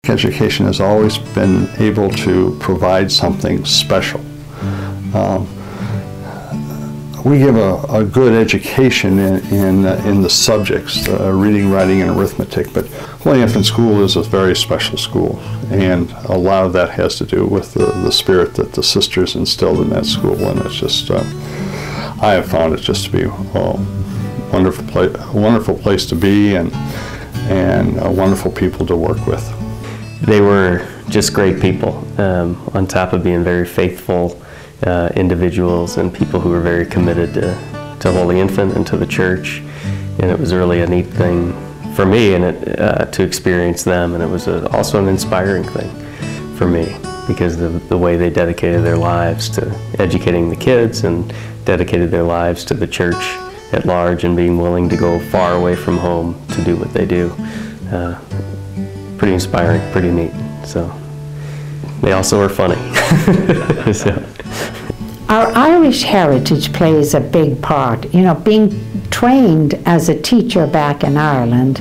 education has always been able to provide something special. We give a good education in the subjects, reading, writing, and arithmetic, but Holy Infant School is a very special school, and a lot of that has to do with the spirit that the sisters instilled in that school, and it's just, I have found it just to be a wonderful place to be, and wonderful people to work with. They were just great people, on top of being very faithful individuals and people who were very committed to Holy Infant and to the church. And it was really a neat thing for me to experience them, and it was also an inspiring thing for me, because the way they dedicated their lives to educating the kids and dedicated their lives to the church at large, and being willing to go far away from home to do what they do. Pretty inspiring, pretty neat. So they also are funny. So. Our Irish heritage plays a big part. You know, being trained as a teacher back in Ireland,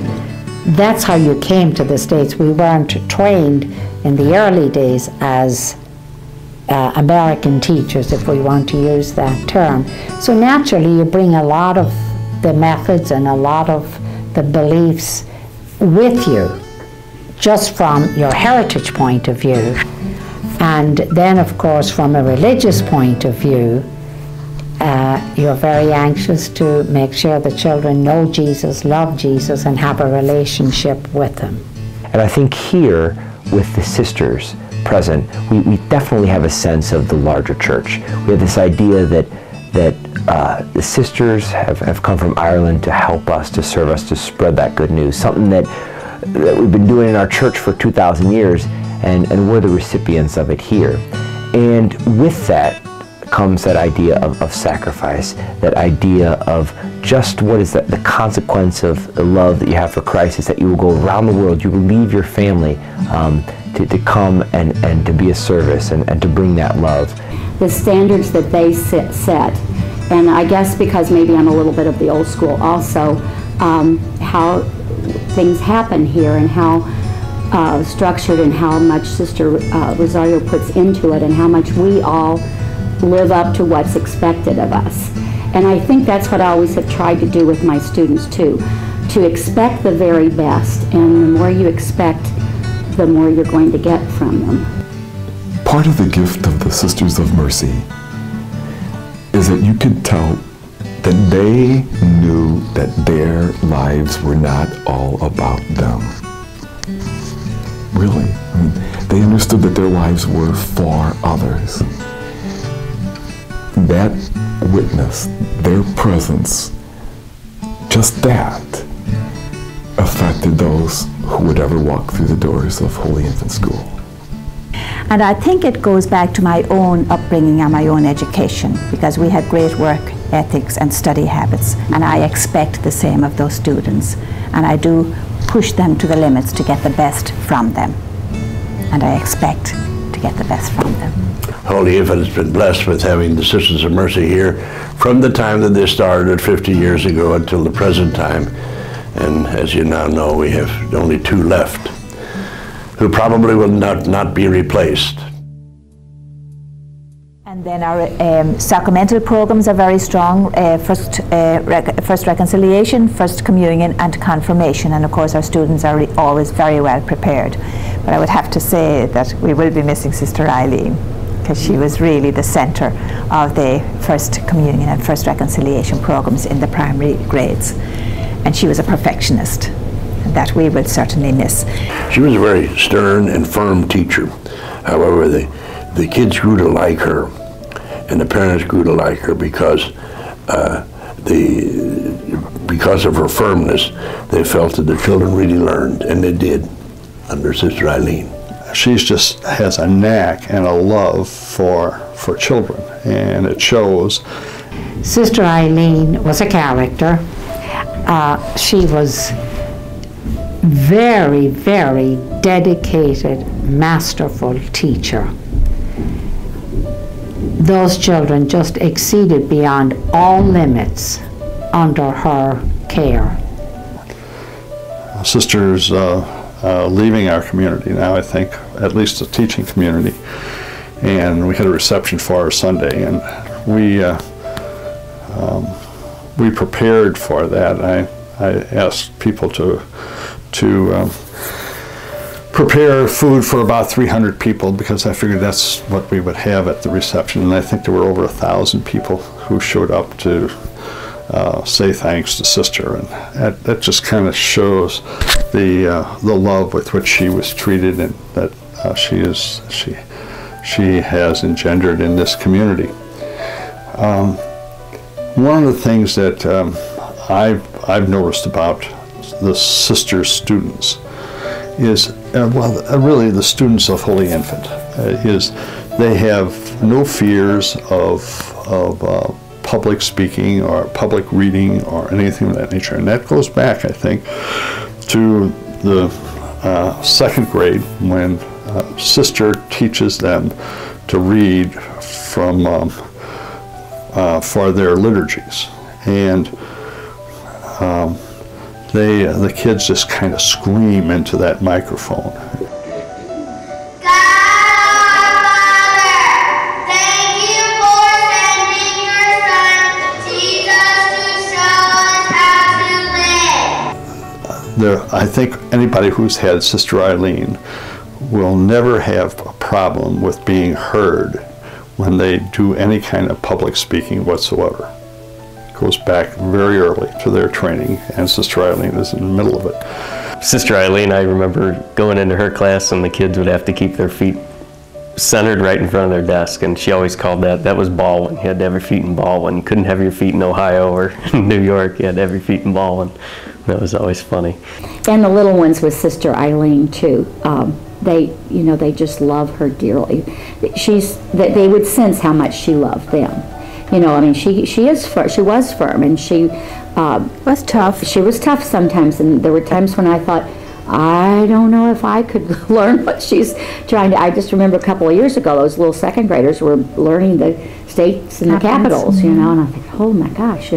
that's how you came to the States. We weren't trained in the early days as American teachers, if we want to use that term. So naturally you bring a lot of the methods and a lot of the beliefs with you, just from your heritage point of view. And then, of course, from a religious point of view, you're very anxious to make sure the children know Jesus, love Jesus, and have a relationship with him. And I think here, with the sisters present, we definitely have a sense of the larger church. We have this idea that the sisters have come from Ireland to help us, to serve us, to spread that good news, something that we've been doing in our church for 2,000 years, and we're the recipients of it here. And with that comes that idea of sacrifice, that idea of just what is the consequence of the love that you have for Christ, is that you will go around the world, you will leave your family to come and to be a service and to bring that love. The standards that they set, and I guess because maybe I'm a little bit of the old school also, how things happen here and how structured and how much Sister Rosario puts into it, and how much we all live up to what's expected of us. And I think that's what I always have tried to do with my students too, to expect the very best, and the more you expect, the more you're going to get from them. Part of the gift of the Sisters of Mercy is that you could tell that they knew that their lives were not all about them. Really. I mean, they understood that their lives were for others. That witness, their presence, just that, affected those who would ever walk through the doors of Holy Infant School. And I think it goes back to my own upbringing and my own education, because we had great work ethics and study habits, and I expect the same of those students, and I do push them to the limits to get the best from them, and I expect to get the best from them. Holy Infant has been blessed with having the Sisters of Mercy here from the time that they started 50 years ago until the present time. And as you now know, we have only 2 left, who probably will not be replaced. And then our sacramental programs are very strong, first reconciliation, first communion, and confirmation. And of course our students are always very well prepared. But I would have to say that we will be missing Sister Eileen, because she was really the center of the first communion and first reconciliation programs in the primary grades. And she was a perfectionist, and that we will certainly miss. She was a very stern and firm teacher. However, the kids grew to like her, and the parents grew to like her because of her firmness. They felt that the children really learned, and they did under Sister Eileen. She just has a knack and a love for children, and it shows. Sister Eileen was a character. She was very, very dedicated, masterful teacher. Those children just exceeded beyond all limits under her care. Sisters leaving our community now, I think, at least the teaching community. And we had a reception for our Sunday, and we prepared for that. I asked people to prepare food for about 300 people, because I figured that's what we would have at the reception. And I think there were over 1,000 people who showed up to say thanks to Sister, and that just kind of shows the love with which she was treated, and that she has engendered in this community. One of the things that I've noticed about the Sister students is, really the students of Holy Infant, is they have no fears of public speaking or public reading or anything of that nature. And that goes back, I think, to the second grade, when Sister teaches them to read from for their liturgies. And the kids just kind of scream into that microphone. I think anybody who's had Sister Eileen will never have a problem with being heard when they do any kind of public speaking whatsoever. It goes back very early to their training, and Sister Eileen is in the middle of it. Sister Eileen, I remember going into her class and the kids would have to keep their feet centered right in front of their desk, and she always called that was Ballwin. You had to have your feet in Ballwin. You couldn't have your feet in Ohio or New York. You had to have your feet in Ballwin. That was always funny. And the little ones with Sister Eileen too. They just love her dearly. They would sense how much she loved them. I mean, she was firm, and she was tough. She was tough sometimes, and there were times when I thought, I don't know if I could learn what she's trying to. I just remember a couple of years ago, those little second graders were learning the states and the capitals, and I think, oh my gosh,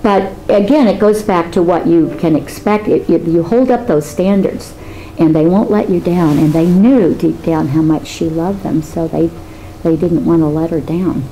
But again, it goes back to what you can expect. You hold up those standards, and they won't let you down. And they knew deep down how much she loved them, so they didn't want to let her down.